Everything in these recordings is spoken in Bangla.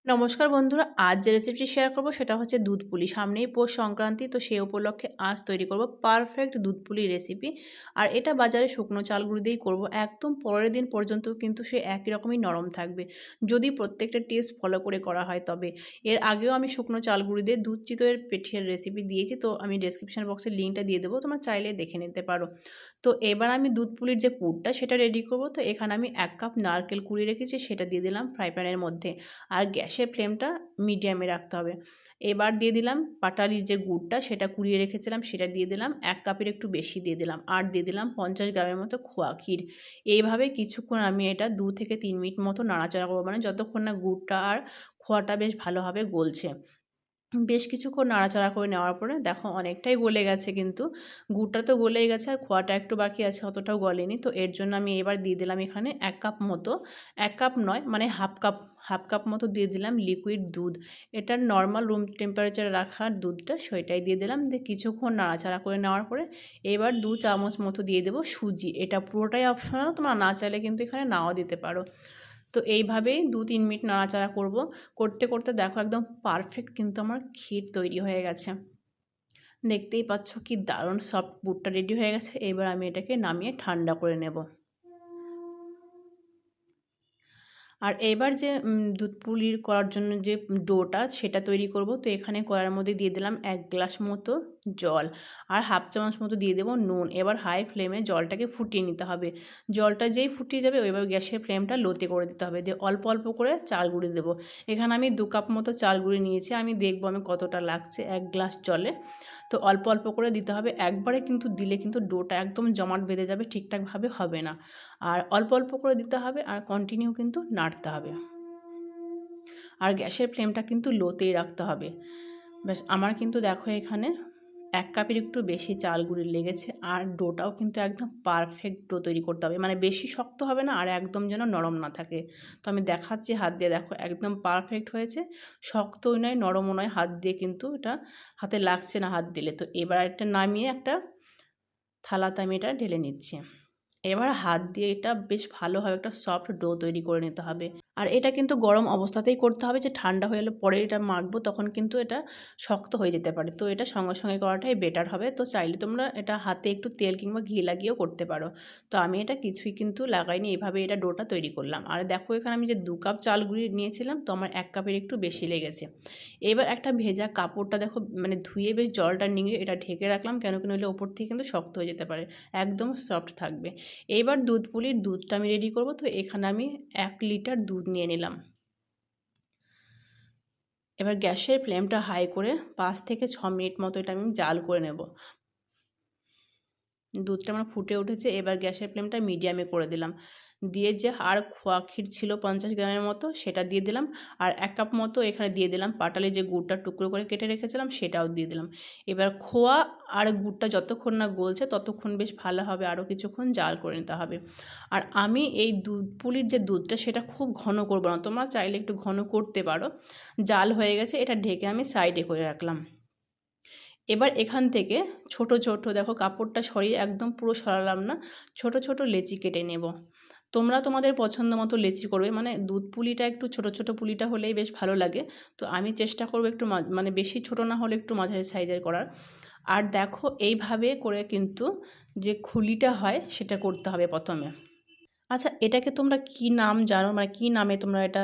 নমস্কার বন্ধুরা, আজ যে রেসিপিটি শেয়ার করব সেটা হচ্ছে দুধ পুলি। সামনেই পৌষ সংক্রান্তি, তো সেই উপলক্ষে আজ তৈরি করব পারফেক্ট দুধ পুলি রেসিপি। আর এটা বাজারে শুকনো চাল গুঁড়ি দিয়েই করব। একদম পরের দিন পর্যন্ত কিন্তু সে একই রকমই নরম থাকবে, যদি প্রত্যেকটা টিপস ফলো করে করা হয় তবে। এর আগেও আমি শুকনো চাল গুঁড়ি দিয়ে দুধ চিতইয়ের পেঠিয়ার রেসিপি দিয়েছি, তো আমি ডেসক্রিপশন বক্সে লিঙ্কটা দিয়ে দেবো, তোমরা চাইলে দেখে নিতে পারো। তো এবার আমি দুধ পুলির যে পুরটা সেটা রেডি করব। তো এখানে আমি 1 কাপ নারকেল কুড়িয়ে রেখেছি, সেটা দিয়ে দিলাম ফ্রাই প্যানের মধ্যে। আর গ্যাসের ফ্লেমটা মিডিয়ামে রাখতে হবে। এবার দিয়ে দিলাম পাটালির যে গুড়টা সেটা কুড়িয়ে রেখেছিলাম, সেটা দিয়ে দিলাম 1 কাপের একটু বেশি দিয়ে দিলাম। আর দিয়ে দিলাম 50 গ্রামের মতো খোয়া ক্ষীর। এইভাবে কিছুক্ষণ আমি এটা 2 থেকে 3 মিনিট মতো নাড়াচাড়া করবো, মানে যতক্ষণ না গুড়টা আর খোয়াটা বেশ ভালোভাবে গলছে। বেশ কিছুক্ষণ নাড়াচাড়া করে নেওয়ার পরে দেখো অনেকটাই গলে গেছে, কিন্তু গুড়টা তো গলেই গেছে আর খোয়াটা একটু বাকি আছে, অতটাও গলেনি। তো এর জন্য আমি এবার দিয়ে দিলাম এখানে 1 কাপ মতো, 1 কাপ নয় মানে হাফ কাপ মতো দিয়ে দিলাম লিকুইড দুধ। এটার নর্মাল রুম টেম্পারেচারে রাখার দুধটা সেটাই দিয়ে দিলাম। দিয়ে কিছুক্ষণ নাড়াচাড়া করে নেওয়ার পরে এবার 2 চামচ মতো দিয়ে দেবো সুজি। এটা পুরোটাই অপশনাল, তোমরা না চাইলে কিন্তু এখানে নাও দিতে পারো। তো এইভাবেই 2-3 মিনিট নাড়াচাড়া করব। করতে করতে দেখো একদম পারফেক্ট কিন্তু আমার ক্ষীর তৈরি হয়ে গেছে। দেখতেই পাচ্ছ কি দারুণ সফট পুরটা রেডি হয়ে গেছে। এবার আমি এটাকে নামিয়ে ঠান্ডা করে নেব। আর এবার যে দুধ পুলির করার জন্য যে ডোটা সেটা তৈরি করব। তো এখানে কড়াইয়ের মধ্যে দিয়ে দিলাম 1 গ্লাস মতো জল, আর হাফ চামচ মতো দিয়ে দেবো নুন। এবার হাই ফ্লেমে জলটাকে ফুটিয়ে নিতে হবে। জলটা যেই ফুটিয়ে যাবে ওইভাবে গ্যাসের ফ্লেমটা লোতে করে দিতে হবে। দিয়ে অল্প অল্প করে চাল গুঁড়ি দেবো। এখানে আমি 2 কাপ মতো চাল গুঁড়ি নিয়েছি, আমি দেখবো আমি কতটা লাগছে 1 গ্লাস জলে। তো অল্প অল্প করে দিতে হবে, একবারে কিন্তু দিলে কিন্তু ডোটা একদম জমাট বেঁধে যাবে, ঠিকঠাকভাবে হবে না। আর অল্প অল্প করে দিতে হবে, আর কন্টিনিউ কিন্তু নাড়তে হবে। আর গ্যাসের ফ্লেমটা কিন্তু লোতেই রাখতে হবে। ব্যাস আমার কিন্তু দেখো এখানে 1 কাপের একটু বেশি চাল গুঁড়ি লেগেছে। আর ডোটাও কিন্তু একদম পারফেক্ট ডো তৈরি করতে হবে, মানে বেশি শক্ত হবে না আর একদম যেন নরম না থাকে। তো আমি দেখাচ্ছি হাত দিয়ে, দেখো একদম পারফেক্ট হয়েছে, শক্তও নয় নরমও নয়। হাত দিয়ে কিন্তু এটা হাতে লাগছে না হাত দিলে। তো এবার এটা নামিয়ে একটা থালাতে আমি এটা ঢেলে নিচ্ছি। এবার হাত দিয়ে এটা বেশ ভালোভাবে একটা সফট ডো তৈরি করে নিতে হবে। আর এটা কিন্তু গরম অবস্থাতেই করতে হবে, যে ঠান্ডা হয়ে গেলে পরে এটা মাখবো তখন কিন্তু এটা শক্ত হয়ে যেতে পারে। তো এটা সঙ্গে সঙ্গে করাটাই বেটার হবে। তো চাইলে তোমরা এটা হাতে একটু তেল কিংবা ঘি লাগিয়েও করতে পারো। তো আমি এটা কিছুই কিন্তু লাগাইনি, এইভাবে এটা ডোটা তৈরি করলাম। আর দেখো এখানে আমি যে 2 কাপ চাল গুঁড়ি নিয়েছিলাম, তো আমার 1 কাপের একটু বেশি লেগেছে। এবার একটা ভেজা কাপড়টা দেখো মানে ধুয়ে বেশ জলটা নিয়ে এটা ঢেকে রাখলাম, কেন কি নইলে ওপর থেকে কিন্তু শক্ত হয়ে যেতে পারে, একদম সফট থাকবে। এইবার দুধ পুলির দুধটা আমি রেডি করব। তো এখানে আমি 1 লিটার দুধ নিয়ে নিলাম। এবার গ্যাসের ফ্লেমটা হাই করে 5 থেকে 6 মিনিট মতো এটা আমি জাল করে নেব। দুধটা আমার ফুটে উঠেছে, এবার গ্যাসের ফ্লেমটা মিডিয়ামে করে দিলাম। দিয়ে যে আর খোয়া ক্ষীর ছিল 50 গ্রামের মতো সেটা দিয়ে দিলাম। আর 1 কাপ মতো এখানে দিয়ে দিলাম পাটালি যে গুড়টা টুকরো করে কেটে রেখেছিলাম সেটাও দিয়ে দিলাম। এবার খোয়া আর গুড়টা যতক্ষণ না গলছে ততক্ষণ বেশ ভালোভাবে আরও কিছুক্ষণ জাল করে নিতে হবে। আর আমি এই দুধ পুলির যে দুধটা সেটা খুব ঘন করবো না, তোমরা চাইলে একটু ঘন করতে পারো। জাল হয়ে গেছে, এটা ঢেকে আমি সাইডে করে রাখলাম। এবার এখান থেকে ছোট ছোট দেখো কাপড়টা সরিয়ে একদম পুরো সরালাম না, ছোট ছোট লেচি কেটে নেব। তোমরা তোমাদের পছন্দ মতো লেচি করবে, মানে দুধ পুলিটা একটু ছোট ছোট পুলিটা হলেই বেশ ভালো লাগে। তো আমি চেষ্টা করবো একটু মানে বেশি ছোট না হলে একটু মাঝারি সাইজের করার। আর দেখো এইভাবে করে কিন্তু যে খুলিটা হয় সেটা করতে হবে প্রথমে। আচ্ছা, এটাকে তোমরা কি নাম জানো, মানে কি নামে তোমরা এটা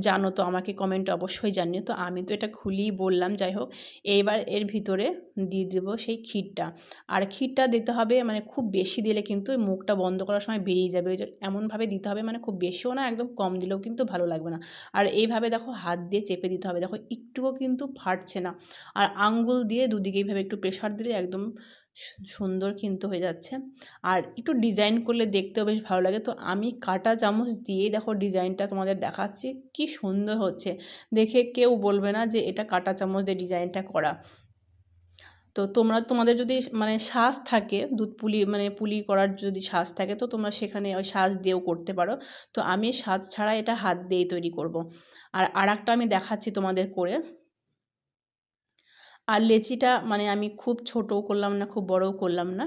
জানো, তো আমাকে কমেন্টে অবশ্যই জানিও। তো আমি তো এটা খুলিই বললাম, যাই হোক। এইবার এর ভিতরে দিয়ে দেবো সেই ক্ষীরটা। আর ক্ষীরটা দিতে হবে মানে খুব বেশি দিলে কিন্তু মুখটা বন্ধ করার সময় বেরিয়ে যাবে, ওই যে এমনভাবে দিতে হবে, মানে খুব বেশিও না একদম কম দিলেও কিন্তু ভালো লাগবে না। আর এইভাবে দেখো হাত দিয়ে চেপে দিতে হবে, দেখো একটুও কিন্তু ফাটছে না। আর আঙ্গুল দিয়ে দুদিকে এইভাবে একটু প্রেশার দিলে একদম সুন্দর কিন্তু হয়ে যাচ্ছে। আর একটু ডিজাইন করলে দেখতেও বেশ ভালো লাগে। তো আমি কাঁটা চামচ দিয়েই দেখো ডিজাইনটা তোমাদের দেখাচ্ছি, কি সুন্দর হচ্ছে। দেখে কেউ বলবে না যে এটা কাঁটা চামচ দিয়ে ডিজাইনটা করা। তো তোমাদের যদি মানে সাজ থাকে দুধ পুলি মানে পুলি করার যদি সাজ থাকে, তো তোমরা সেখানে ওই সাজ দিয়েও করতে পারো। তো আমি সাজ ছাড়া এটা হাত দিয়েই তৈরি করব। আর আরেকটা আমি দেখাচ্ছি তোমাদের করে। আর লেচিটা মানে আমি খুব ছোটও করলাম না খুব বড়ও করলাম না,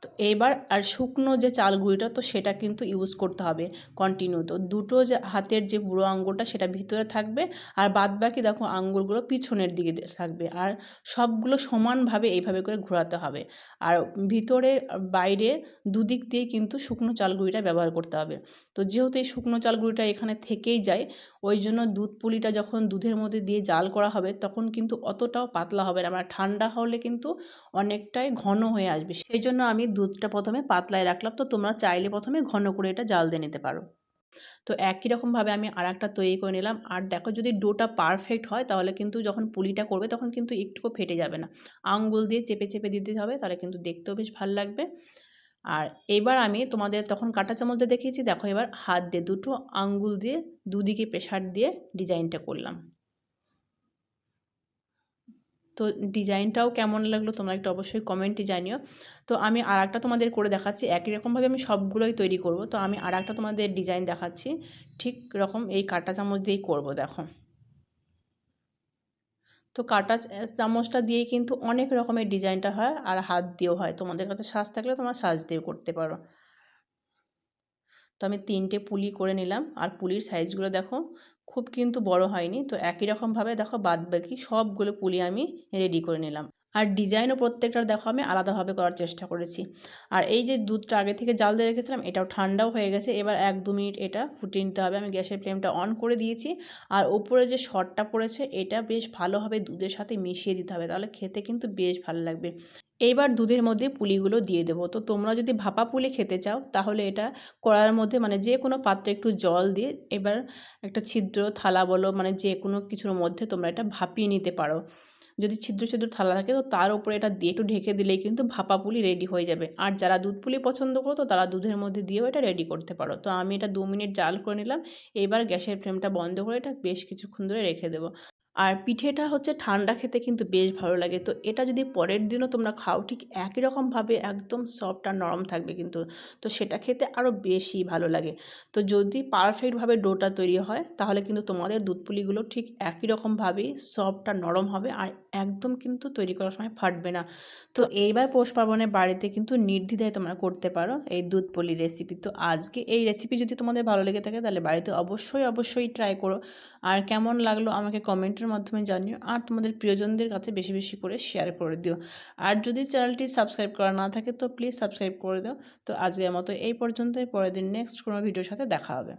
তো এবার আর শুকনো যে চাল গুঁড়িটা তো সেটা কিন্তু ইউজ করতে হবে কন্টিনিউ। তো দুটো যে হাতের যে বুড়ো আঙুলটা সেটা ভিতরে থাকবে, আর বাদ বাকি দেখো আঙুলগুলো পিছনের দিকে থাকবে, আর সবগুলো সমানভাবে এইভাবে করে ঘোরাতে হবে। আর ভিতরে বাইরে দুদিক দিয়ে কিন্তু শুকনো চাল গুঁড়িটা ব্যবহার করতে হবে। তো যেহেতু এই শুকনো চাল গুঁড়িটা এখানে থেকেই যায়, ওই জন্য দুধ পুলিটা যখন দুধের মধ্যে দিয়ে জাল করা হবে তখন কিন্তু অতটাও পাতলা হবে না, মানে ঠান্ডা হলে কিন্তু অনেকটাই ঘন হয়ে আসবে। সেই জন্য আমি দুধটা প্রথমে পাতলায় রাখলাম। তো তোমরা চাইলে প্রথমে ঘন করে এটা জাল দিয়ে নিতে পারো। তো একই রকমভাবে আমি আরেকটা তৈরি করে নিলাম। আর দেখো যদি ডোটা পারফেক্ট হয় তাহলে কিন্তু যখন পুলিটা করবে তখন কিন্তু একটুও ফেটে যাবে না। আঙুল দিয়ে চেপে চেপে দিতে হবে, তাহলে কিন্তু দেখতেও বেশ ভালো লাগবে। আর এবার আমি তোমাদের তখন কাঁটা চামচ দিয়ে দেখিয়েছি, দেখো এবার হাত দিয়ে দুটো আঙ্গুল দিয়ে দুদিকে প্রেসার দিয়ে ডিজাইনটা করলাম। তো ডিজাইনটাও কেমন লাগলো তোমরা একটু অবশ্যই কমেন্টে জানিও। তো আমি আরেকটা তোমাদের করে দেখাচ্ছি, একই রকমভাবে আমি সবগুলোই তৈরি করব। তো আমি আরেকটা তোমাদের ডিজাইন দেখাচ্ছি, ঠিক রকম এই কাঁটা চামচ দিয়েই করব। দেখো, তো কাঁটা চামচটা দিয়েই কিন্তু অনেক রকমের ডিজাইনটা হয়, আর হাত দিয়েও হয়। তোমাদের কাছে সাজ থাকলে তোমরা সাজ দিয়েও করতে পারো। তো আমি 3টে পুলি করে নিলাম, আর পুলির সাইজগুলো দেখো খুব কিন্তু বড় হয়নি। তো একই রকমভাবে দেখো বাদবাকি সবগুলো পুলি আমি রেডি করে নিলাম। আর ডিজাইনও প্রত্যেকটার দেখো আমি আলাদাভাবে করার চেষ্টা করেছি। আর এই যে দুধটা আগে থেকে জাল দিয়ে রেখেছিলাম এটাও ঠান্ডাও হয়ে গেছে। এবার 1-2 মিনিট এটা ফুটিয়ে নিতে হবে। আমি গ্যাসের ফ্লেমটা অন করে দিয়েছি। আর উপরে যে সরটা পড়েছে এটা বেশ ভালোভাবে দুধের সাথে মিশিয়ে দিতে হবে, তাহলে খেতে কিন্তু বেশ ভালো লাগবে। এইবার দুধের মধ্যে পুলিগুলো দিয়ে দেবো। তো তোমরা যদি ভাপা পুলি খেতে চাও তাহলে এটা কড়াইয়ের মধ্যে মানে যে কোনো পাত্রে একটু জল দিয়ে এবার একটা ছিদ্র থালা বলো মানে যে কোনো কিছুর মধ্যে তোমরা এটা ভাপিয়ে নিতে পারো। যদি ছিদ্র ছিদ্র থালা থাকে তো তার উপরে এটা দিয়ে একটু ঢেকে দিলেই কিন্তু ভাপা পুলি রেডি হয়ে যাবে। আর যারা দুধ পুলি পছন্দ করো তো তারা দুধের মধ্যে দিয়েও এটা রেডি করতে পারো। তো আমি এটা 2 মিনিট জাল করে নিলাম। এবার গ্যাসের ফ্লেমটা বন্ধ করে এটা বেশ কিছুক্ষণ ধরে রেখে দেবো। আর পিঠেটা হচ্ছে ঠান্ডা খেতে কিন্তু বেশ ভালো লাগে। তো এটা যদি পরের দিনও তোমরা খাও ঠিক একই রকমভাবে একদম সফট আর নরম থাকবে কিন্তু। তো সেটা খেতে আরও বেশি ভালো লাগে। তো যদি পারফেক্টভাবে ডোটা তৈরি হয় তাহলে কিন্তু তোমাদের দুধ পুলিগুলো ঠিক একই রকমভাবেই সফট আর নরম হবে, আর একদম কিন্তু তৈরি করার সময় ফাটবে না। তো এইবার পৌষ পার্বণে বাড়িতে কিন্তু নির্দ্বিধায় তোমরা করতে পারো এই দুধ পুলি রেসিপি। তো আজকে এই রেসিপি যদি তোমাদের ভালো লেগে থাকে তাহলে বাড়িতে অবশ্যই ট্রাই করো। আর কেমন লাগলো আমাকে কমেন্টের মাধ্যমে জানিও, আর তোমাদের প্রিয়জনদের কাছে বেশি বেশি করে শেয়ার করে দিও। আর যদি চ্যানেলটি সাবস্ক্রাইব করা না থাকে তো প্লিজ সাবস্ক্রাইব করে দাও। তো আজকের মতো এই পর্যন্তই, পরের দিন নেক্সট কোনো ভিডিওর সাথে দেখা হবে।